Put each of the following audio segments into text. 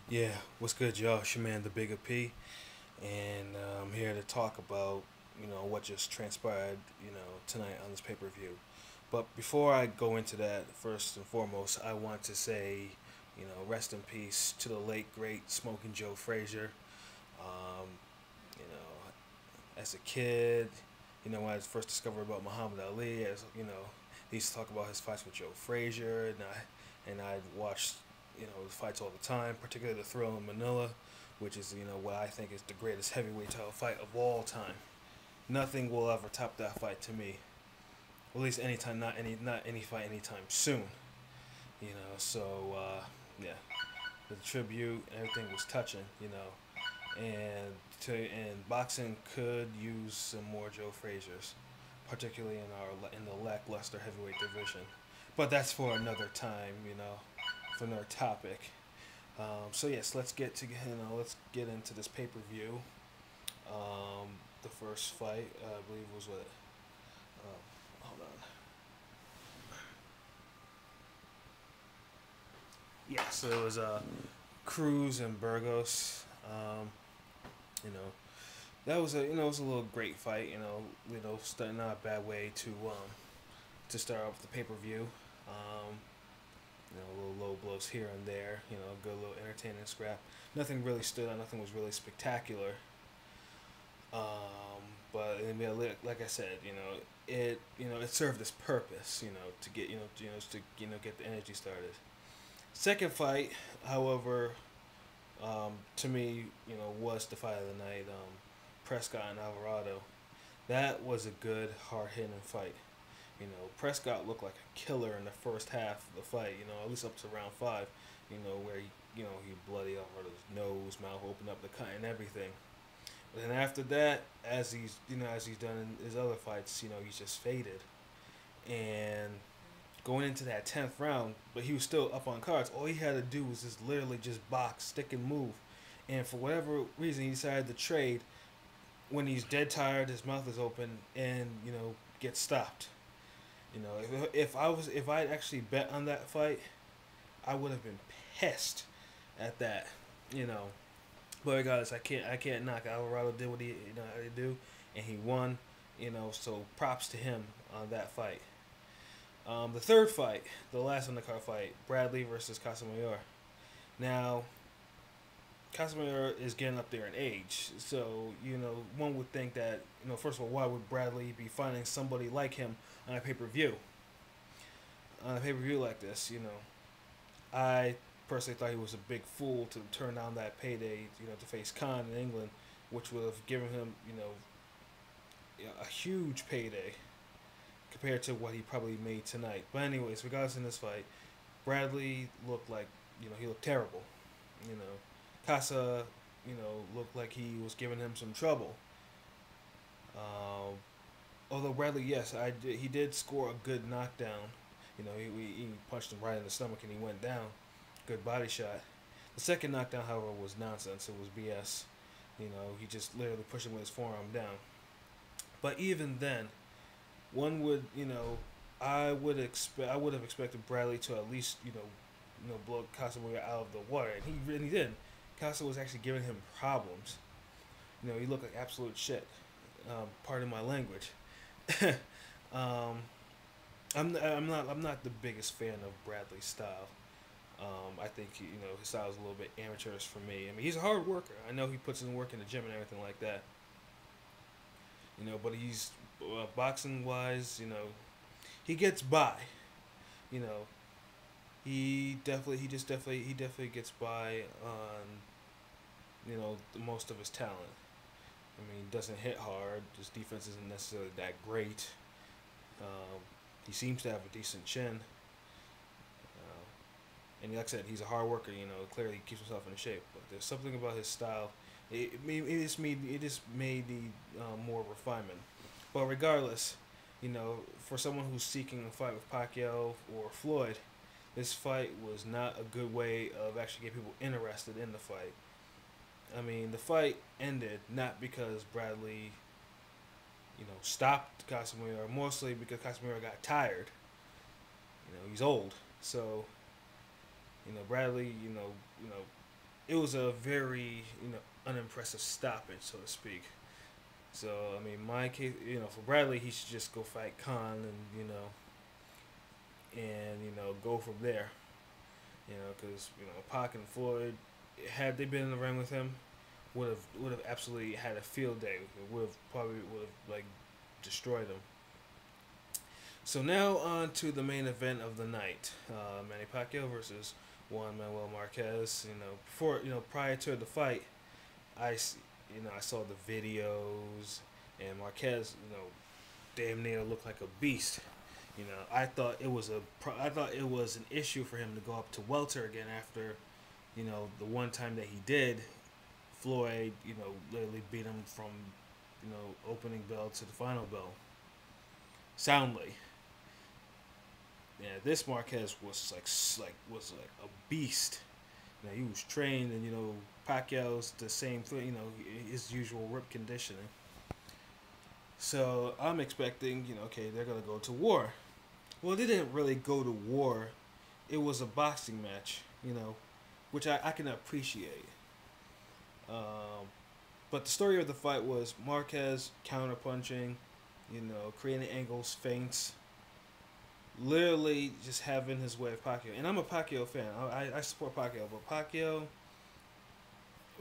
Yeah, what's good, y'all? It's your man, the Bigga P, and I'm here to talk about what just transpired tonight on this pay per view. But before I go into that, first and foremost, I want to say rest in peace to the late great Smoking Joe Frazier. Um, you know, as a kid, when I first discovered about Muhammad Ali, as he used to talk about his fights with Joe Frazier, and I watched the fights all the time, particularly the Thrill in Manila, which is what I think is the greatest heavyweight title fight of all time. Nothing will ever top that fight to me. At least anytime, not any fight anytime soon. So yeah, the tribute and everything was touching. And boxing could use some more Joe Fraziers, particularly in the lackluster heavyweight division. But that's for another time, for another topic. So yes, let's get into this pay per view. The first fight, I believe, was what? Hold on. Yeah, so it was Cruz and Burgos. You know, that was it was a little great fight. Starting not a bad way to start off the pay per view. Little low blows here and there. Good little entertaining scrap. Nothing really stood out. Nothing was really spectacular. But like I said, it served its purpose. To get get the energy started. Second fight, however, to me, was the fight of the night. Prescott and Alvarado. That was a good, hard hitting fight. Prescott looked like a killer in the first half of the fight. At least up to round five. Where he bloody Alvarado's nose, mouth opened up the cut and everything. But then after that, as he's done in his other fights, he's just faded. And going into that 10th round, but he was still up on cards. All he had to do was just literally just box, stick and move. And for whatever reason, he decided to trade when he's dead tired, his mouth is open, and gets stopped. If I actually bet on that fight, I would have been pissed at that. You know, but regardless, I can't knock Alvarado did what he had to do, and he won. So props to him on that fight. The third fight, the last on the card fight, Bradley versus Casamayor. Now, Casamayor is getting up there in age, so one would think that first of all, why would Bradley be finding somebody like him on a pay per view? On a pay per view like this, I personally thought he was a big fool to turn down that payday, to face Khan in England, which would have given him, a huge payday compared to what he probably made tonight. But anyways, regardless in this fight, Bradley looked like he looked terrible. Casa, looked like he was giving him some trouble. Um, Although Bradley, yes, he did score a good knockdown. He punched him right in the stomach and he went down. Good body shot. The second knockdown, however, was nonsense. It was BS. He just literally pushed him with his forearm down. But even then, one would, I would have expected Bradley to at least, blow Casemiro out of the water, and he really did. Casa was actually giving him problems. He looked like absolute shit. Pardon my language. um, I'm not the biggest fan of Bradley's style. I think his style is a little bit amateurish for me. I mean, he's a hard worker. I know he puts in work in the gym and everything like that. But he's boxing wise. He gets by. You know, he definitely gets by on most of his talent. I mean, he doesn't hit hard. His defense isn't necessarily that great. Um, he seems to have a decent chin. And like I said, he's a hard worker. Clearly he keeps himself in shape. But there's something about his style. It just made the more refinement. But regardless, for someone who's seeking a fight with Pacquiao or Floyd, this fight was not a good way of actually getting people interested in the fight. I mean, the fight ended not because Bradley, stopped Casemiro, mostly because Casemiro got tired. He's old, so Bradley, it was a very unimpressive stoppage, so to speak. So I mean, my case, for Bradley, he should just go fight Khan and go from there. Because Pac and Floyd, had they been in the ring with him, would have absolutely had a field day. Would have like destroyed him. So now on to the main event of the night: Manny Pacquiao versus Juan Manuel Marquez. Prior to the fight, I saw the videos, and Marquez, damn near looked like a beast. I thought it was an issue for him to go up to welter again after, the one time that he did. Floyd, literally beat him from, opening bell to the final bell, soundly. Yeah, this Marquez was like a beast. He was trained, and Pacquiao's the same thing. His usual rip conditioning. So I'm expecting, okay, they're gonna go to war. Well, they didn't really go to war. It was a boxing match, which I can appreciate. But the story of the fight was Marquez counterpunching, creating angles, feints, literally just having his way of Pacquiao. And I'm a Pacquiao fan. I support Pacquiao, but Pacquiao,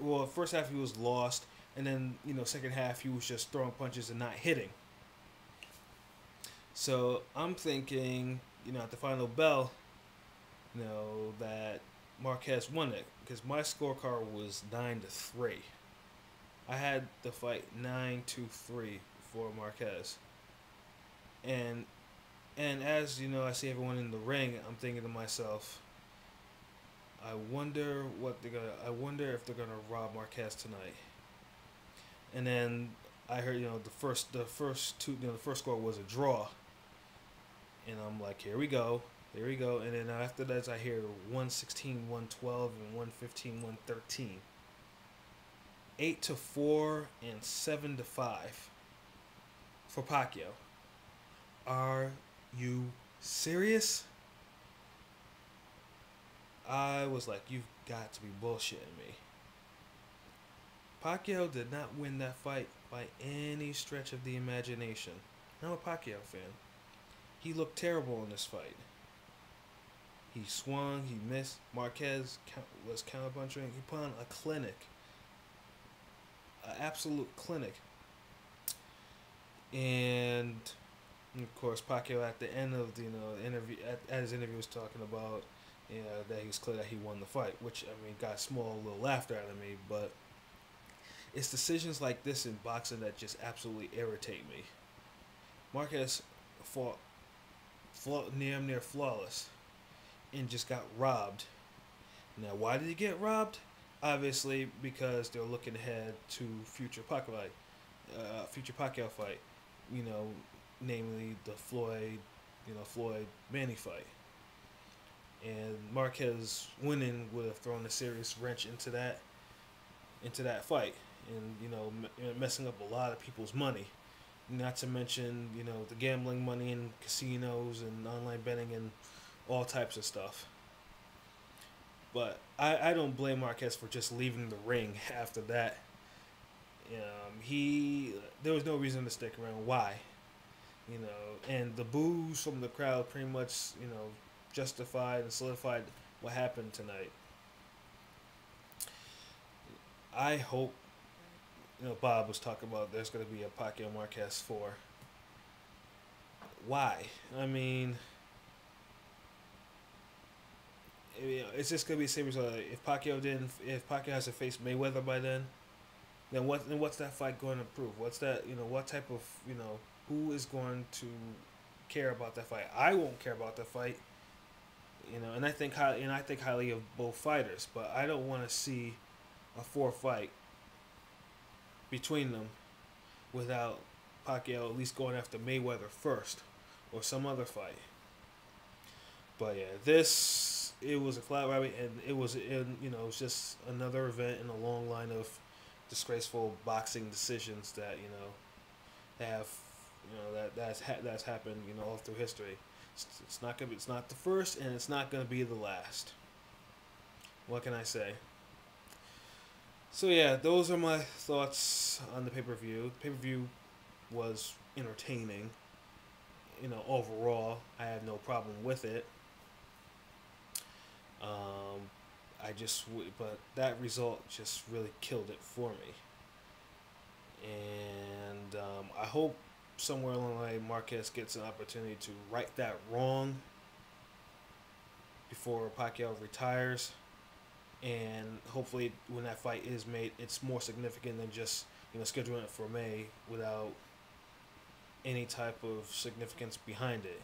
well, first half he was lost, and then second half he was just throwing punches and not hitting. So I'm thinking, at the final bell, that Marquez won it because my scorecard was 9-3. I had the fight 9-3 for Marquez, and as I see everyone in the ring, I'm thinking to myself, I wonder if they're gonna rob Marquez tonight. And then I heard the first score was a draw. And I'm like, here we go. And then after that, I hear 116, 112, and 115, 113. 8-4 and 7-5 for Pacquiao. Are you serious? I was like, you've got to be bullshitting me. Pacquiao did not win that fight by any stretch of the imagination. I'm a Pacquiao fan. He looked terrible in this fight. He swung, he missed. Marquez was counterpunching. He put on a clinic. An absolute clinic. And of course, Pacquiao at the end of the interview, at his interview, was talking about that he was clear that he won the fight, which got small little laughter out of me. But it's decisions like this in boxing that just absolutely irritate me. Marquez fought near flawless and just got robbed. Now, why did he get robbed? Obviously, because they're looking ahead to future Pacquiao fight. Namely the Floyd Manny fight. And Marquez winning would have thrown a serious wrench into that fight, and messing up a lot of people's money. Not to mention, the gambling money in casinos and online betting and all types of stuff. But I don't blame Marquez for just leaving the ring after that. There was no reason to stick around. Why? And the boos from the crowd pretty much, justified and solidified what happened tonight. I hope, Bob was talking about there's going to be a Pacquiao Marquez 4. Why? I mean, it's just going to be the same result. If Pacquiao has to face Mayweather by then what's that fight going to prove? What's that, what type of, who is going to care about that fight? I won't care about that fight. And I think highly of both fighters, but I don't want to see a 4 fight between them without Pacquiao at least going after Mayweather first or some other fight. But yeah, it was a flat rabbit, and it was just another event in a long line of disgraceful boxing decisions that that's happened all through history. It's not the first, and it's not gonna be the last. What can I say? So yeah, those are my thoughts on the pay-per-view. Pay-per-view was entertaining. Overall, I had no problem with it. Um, but that result just really killed it for me. And I hope somewhere along the way Marquez gets an opportunity to right that wrong before Pacquiao retires. And hopefully, when that fight is made, it's more significant than just scheduling it for May without any type of significance behind it.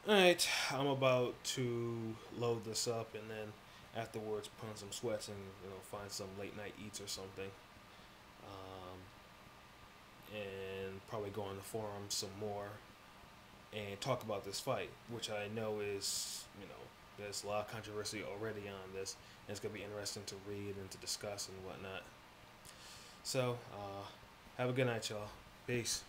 All right, I'm about to load this up and then afterwards put on some sweats and find some late night eats or something, and probably go on the forum some more and talk about this fight, which I know is there's a lot of controversy already on this, and it's gonna be interesting to read and to discuss and whatnot. So, have a good night, y'all. Peace.